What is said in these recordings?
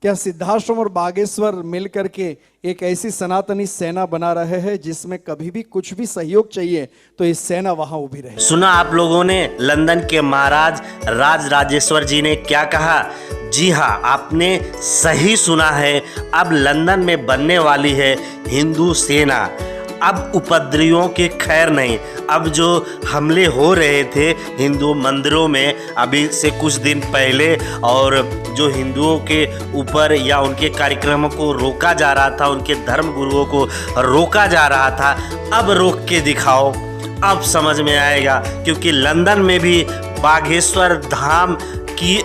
क्या सिद्धाश्रम और बागेश्वर मिलकर के एक ऐसी सनातनी सेना बना रहे हैं जिसमें कभी भी कुछ भी सहयोग चाहिए तो ये सेना वहां उभी रहे। सुना आप लोगों ने लंदन के महाराज राज राजेश्वर जी ने क्या कहा? जी हाँ, आपने सही सुना है। अब लंदन में बनने वाली है हिंदू सेना। अब उपद्रवियों के खैर नहीं। अब जो हमले हो रहे थे हिंदू मंदिरों में अभी से कुछ दिन पहले, और जो हिंदुओं के ऊपर या उनके कार्यक्रमों को रोका जा रहा था, उनके धर्म गुरुओं को रोका जा रहा था, अब रोक के दिखाओ, अब समझ में आएगा। क्योंकि लंदन में भी बागेश्वर धाम की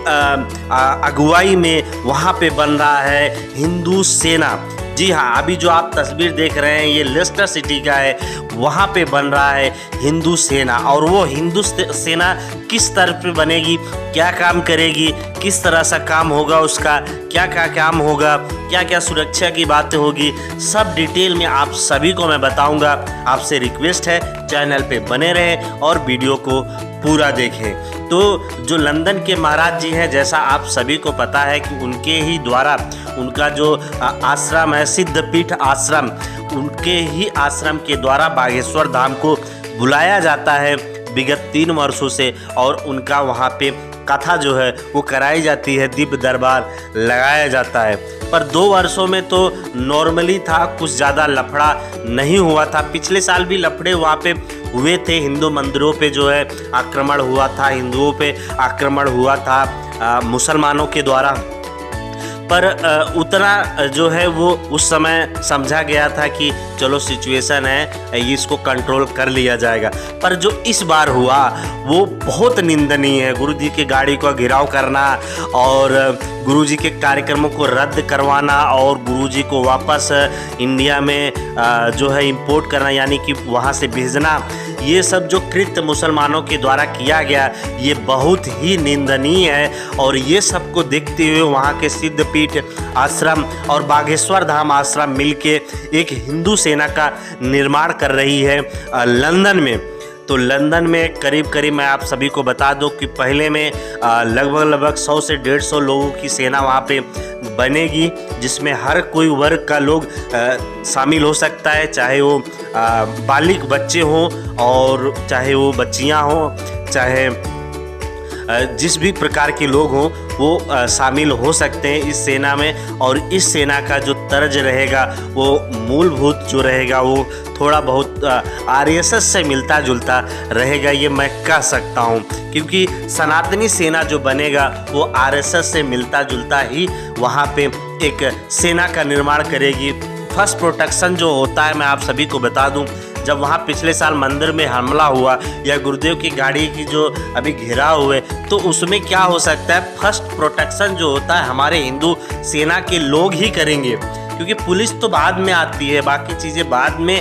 अगुवाई में वहाँ पे बन रहा है हिंदू सेना। जी हाँ, अभी जो आप तस्वीर देख रहे हैं ये लेस्टर सिटी का है, वहाँ पे बन रहा है हिंदू सेना। और वो हिंदू सेना किस तरह पे बनेगी, क्या काम करेगी, किस तरह सा काम होगा, उसका क्या क्या काम होगा, क्या क्या सुरक्षा की बातें होगी, सब डिटेल में आप सभी को मैं बताऊंगा। आपसे रिक्वेस्ट है चैनल पे बने रहें और वीडियो को पूरा देखें। तो जो लंदन के महाराज जी हैं, जैसा आप सभी को पता है कि उनके ही द्वारा उनका जो आश्रम है सिद्धपीठ आश्रम, उनके ही आश्रम के द्वारा बागेश्वर धाम को बुलाया जाता है विगत 3 वर्षों से। और उनका वहाँ पे कथा जो है वो कराई जाती है, दिव्य दरबार लगाया जाता है। पर 2 वर्षों में तो नॉर्मली था, कुछ ज़्यादा लफड़ा नहीं हुआ था। पिछले साल भी लफड़े वहाँ पे हुए थे, हिंदू मंदिरों पे जो है आक्रमण हुआ था, हिंदुओं पे आक्रमण हुआ था मुसलमानों के द्वारा। पर उतना जो है वो उस समय समझा गया था कि चलो सिचुएशन है, इसको कंट्रोल कर लिया जाएगा। पर जो इस बार हुआ वो बहुत निंदनीय है। गुरु जी की गाड़ी को घेराव करना और गुरु जी के कार्यक्रमों को रद्द करवाना और गुरु जी को वापस इंडिया में जो है इंपोर्ट करना, यानी कि वहाँ से भेजना, ये सब जो कृत्य मुसलमानों के द्वारा किया गया ये बहुत ही निंदनीय है। और ये सबको देखते हुए वहाँ के सिद्धपीठ आश्रम और बागेश्वर धाम आश्रम मिलके एक हिंदू सेना का निर्माण कर रही है लंदन में। तो लंदन में करीब मैं आप सभी को बता दूं कि पहले में लगभग 100 से 150 लोगों की सेना वहाँ पे बनेगी, जिसमें हर कोई वर्ग का लोग शामिल हो सकता है, चाहे वो बालिग बच्चे हों और चाहे वो बच्चियाँ हों, चाहे जिस भी प्रकार के लोग हों वो शामिल हो सकते हैं इस सेना में। और इस सेना का जो तर्ज रहेगा वो मूलभूत जो रहेगा वो थोड़ा बहुत आरएसएस से मिलता जुलता रहेगा, ये मैं कह सकता हूँ। क्योंकि सनातनी सेना जो बनेगा वो आरएसएस से मिलता जुलता ही वहाँ पे एक सेना का निर्माण करेगी। फर्स्ट प्रोटेक्शन जो होता है, मैं आप सभी को बता दूं, जब वहाँ पिछले साल मंदिर में हमला हुआ या गुरुदेव की गाड़ी की जो अभी घेराव हुए, तो उसमें क्या हो सकता है, फर्स्ट प्रोटेक्शन जो होता है हमारे हिंदू सेना के लोग ही करेंगे। क्योंकि पुलिस तो बाद में आती है, बाकी चीज़ें बाद में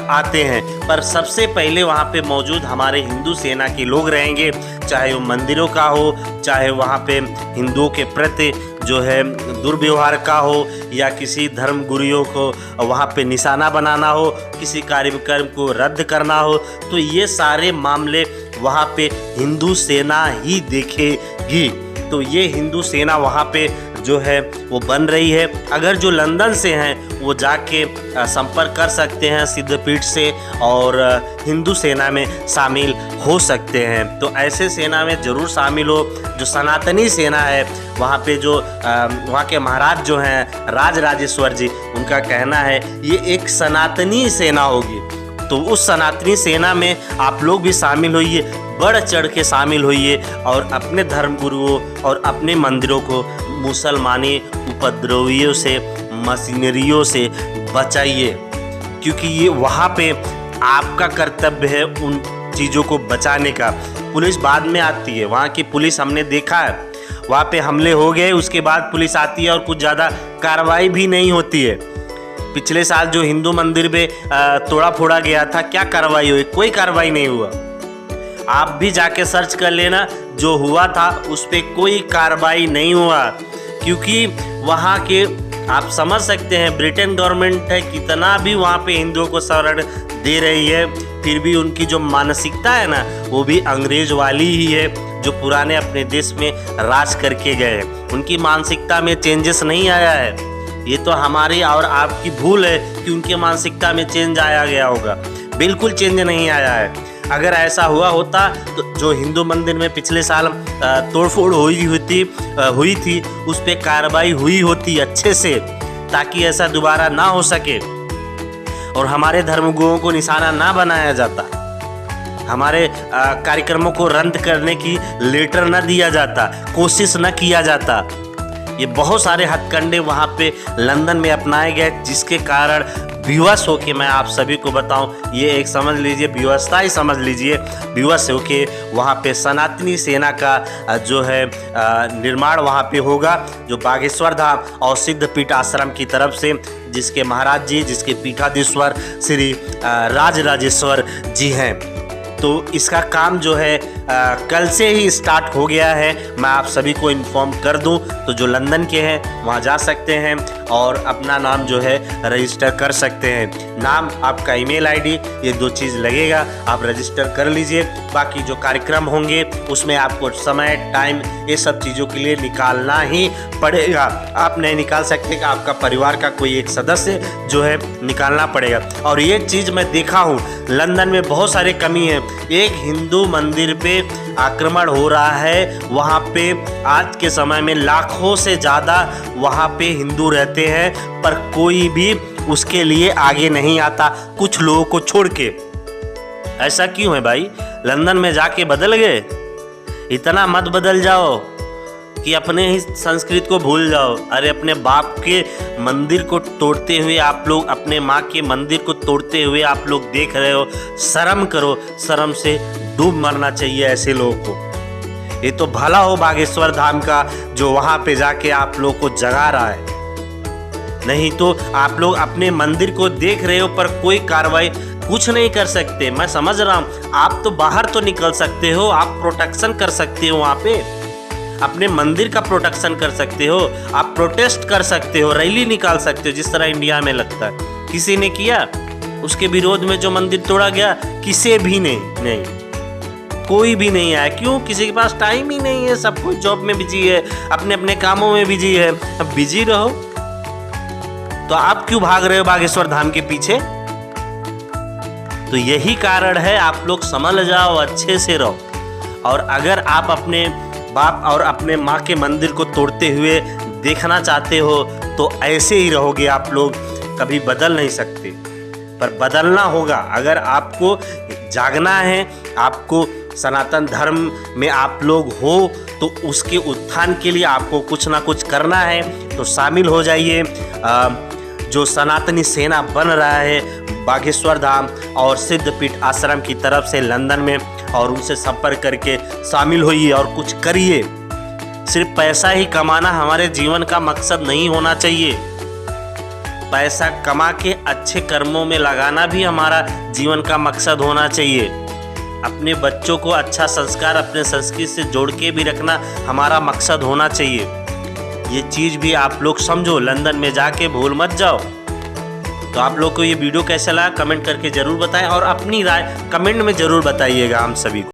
आते हैं, पर सबसे पहले वहाँ पे मौजूद हमारे हिंदू सेना के लोग रहेंगे। चाहे वो मंदिरों का हो, चाहे वहाँ पे हिंदुओं के प्रति जो है दुर्व्यवहार का हो, या किसी धर्म गुरुओं को वहाँ पे निशाना बनाना हो, किसी कार्यक्रम को रद्द करना हो, तो ये सारे मामले वहाँ पे हिंदू सेना ही देखेगी। तो ये हिंदू सेना वहाँ पे जो है वो बन रही है। अगर जो लंदन से हैं वो जाके संपर्क कर सकते हैं सिद्धपीठ से और हिंदू सेना में शामिल हो सकते हैं। तो ऐसे सेना में ज़रूर शामिल हो। जो सनातनी सेना है वहाँ पे जो वहाँ के महाराज जो हैं राज राजेश्वर जी, उनका कहना है ये एक सनातनी सेना होगी। तो उस सनातनी सेना में आप लोग भी शामिल होइए, बढ़ चढ़ के शामिल होइए और अपने धर्म गुरुओं और अपने मंदिरों को मुसलमानी उपद्रवियों से, मशीनरियों से बचाइए। क्योंकि ये वहाँ पे आपका कर्तव्य है उन चीज़ों को बचाने का। पुलिस बाद में आती है, वहाँ की पुलिस हमने देखा है, वहाँ पे हमले हो गए उसके बाद पुलिस आती है और कुछ ज़्यादा कार्रवाई भी नहीं होती है। पिछले साल जो हिंदू मंदिर में तोड़ा फोड़ा गया था, क्या कार्रवाई हुई? कोई कार्रवाई नहीं हुआ। आप भी जाके सर्च कर लेना, जो हुआ था उस पर कोई कार्रवाई नहीं हुआ। क्योंकि वहाँ के आप समझ सकते हैं ब्रिटेन गवर्नमेंट है कितना भी वहाँ पे हिंदुओं को शरण दे रही है, फिर भी उनकी जो मानसिकता है ना वो भी अंग्रेज वाली ही है। जो पुराने अपने देश में राज करके गए हैं। उनकी मानसिकता में चेंजेस नहीं आया है। ये तो हमारी और आपकी भूल है कि उनकी मानसिकता में चेंज आया गया होगा। बिल्कुल चेंज नहीं आया है। अगर ऐसा हुआ होता तो जो हिंदू मंदिर में पिछले साल तोड़फोड़ हुई थी उस पर कार्रवाई हुई होती अच्छे से, ताकि ऐसा दोबारा ना हो सके और हमारे धर्मगुरुओं को निशाना ना बनाया जाता, हमारे कार्यक्रमों को रद्द करने की लेटर न दिया जाता, कोशिश न किया जाता। ये बहुत सारे हथकंडे वहाँ पे लंदन में अपनाए गए, जिसके कारण विवश होके मैं आप सभी को बताऊं, ये एक समझ लीजिए व्यवस्था ही समझ लीजिए, विवश होके वहाँ पे सनातनी सेना का जो है निर्माण वहाँ पे होगा, जो बागेश्वर धाम और सिद्धपीठ आश्रम की तरफ से, जिसके महाराज जी, जिसके पीठाधीश्वर श्री राजराजेश्वर जी हैं। तो इसका काम जो है कल से ही स्टार्ट हो गया है। मैं आप सभी को इन्फॉर्म कर दूं, तो जो लंदन के हैं वहां जा सकते हैं और अपना नाम जो है रजिस्टर कर सकते हैं। नाम, आपका ईमेल आईडी, ये 2 चीज़ लगेगा, आप रजिस्टर कर लीजिए। बाकी जो कार्यक्रम होंगे उसमें आपको समय, टाइम, ये सब चीज़ों के लिए निकालना ही पड़ेगा। आप नहीं निकाल सकते कि आपका परिवार का कोई एक सदस्य जो है निकालना पड़ेगा। और ये चीज़ मैं देखा हूँ लंदन में बहुत सारी कमी है। एक हिंदू मंदिर पे आक्रमण हो रहा है, वहाँ पे आज के समय में लाखों से ज़्यादा वहाँ पे हिंदू रहते हैं, पर कोई भी उसके लिए आगे नहीं आता, कुछ लोगों को छोड़ के। ऐसा क्यों है भाई? लंदन में जाके बदल गए? इतना मत बदल जाओ कि अपने ही संस्कृति को भूल जाओ। अरे अपने बाप के मंदिर को तोड़ते हुए आप लोग, अपने माँ के मंदिर को तोड़ते हुए आप लोग देख रहे हो। शर्म करो, शर्म से डूब मरना चाहिए ऐसे लोगों को। ये तो भला हो बागेश्वर धाम का जो वहाँ पे जाके आप लोग को जगा रहा है, नहीं तो आप लोग अपने मंदिर को देख रहे हो पर कोई कार्रवाई कुछ नहीं कर सकते। मैं समझ रहा हूँ, आप तो बाहर तो निकल सकते हो, आप प्रोटेक्शन कर सकते हो, वहाँ पे अपने मंदिर का प्रोटेक्शन कर सकते हो, आप प्रोटेस्ट कर सकते हो, रैली निकाल सकते हो, जिस तरह इंडिया में लगता है। किसी ने किया उसके विरोध में जो मंदिर तोड़ा गया? किसी भी नहीं, कोई भी नहीं आया। क्यों? किसी के पास टाइम ही नहीं है, सब कोई जॉब में बिजी है, अपने अपने कामों में बिजी है। अब बिजी रहो, तो आप क्यों भाग रहे हो बागेश्वर धाम के पीछे? तो यही कारण है, आप लोग समझ जाओ, अच्छे से रहो। और अगर आप अपने बाप और अपने माँ के मंदिर को तोड़ते हुए देखना चाहते हो तो ऐसे ही रहोगे आप लोग, कभी बदल नहीं सकते। पर बदलना होगा। अगर आपको जागना है, आपको सनातन धर्म में आप लोग हो, तो उसके उत्थान के लिए आपको कुछ ना कुछ करना है। तो शामिल हो जाइए। जो सनातनी सेना बन रहा है बागेश्वर धाम और सिद्धपीठ आश्रम की तरफ से लंदन में, और उनसे संपर्क करके शामिल होइए और कुछ करिए। सिर्फ पैसा ही कमाना हमारे जीवन का मकसद नहीं होना चाहिए। पैसा कमा के अच्छे कर्मों में लगाना भी हमारा जीवन का मकसद होना चाहिए। अपने बच्चों को अच्छा संस्कार अपने संस्कृति से जोड़ के भी रखना हमारा मकसद होना चाहिए। ये चीज़ भी आप लोग समझो, लंदन में जाके भूल मत जाओ। तो आप लोग को ये वीडियो कैसा लगा कमेंट करके ज़रूर बताएं, और अपनी राय कमेंट में ज़रूर बताइएगा हम सभी को।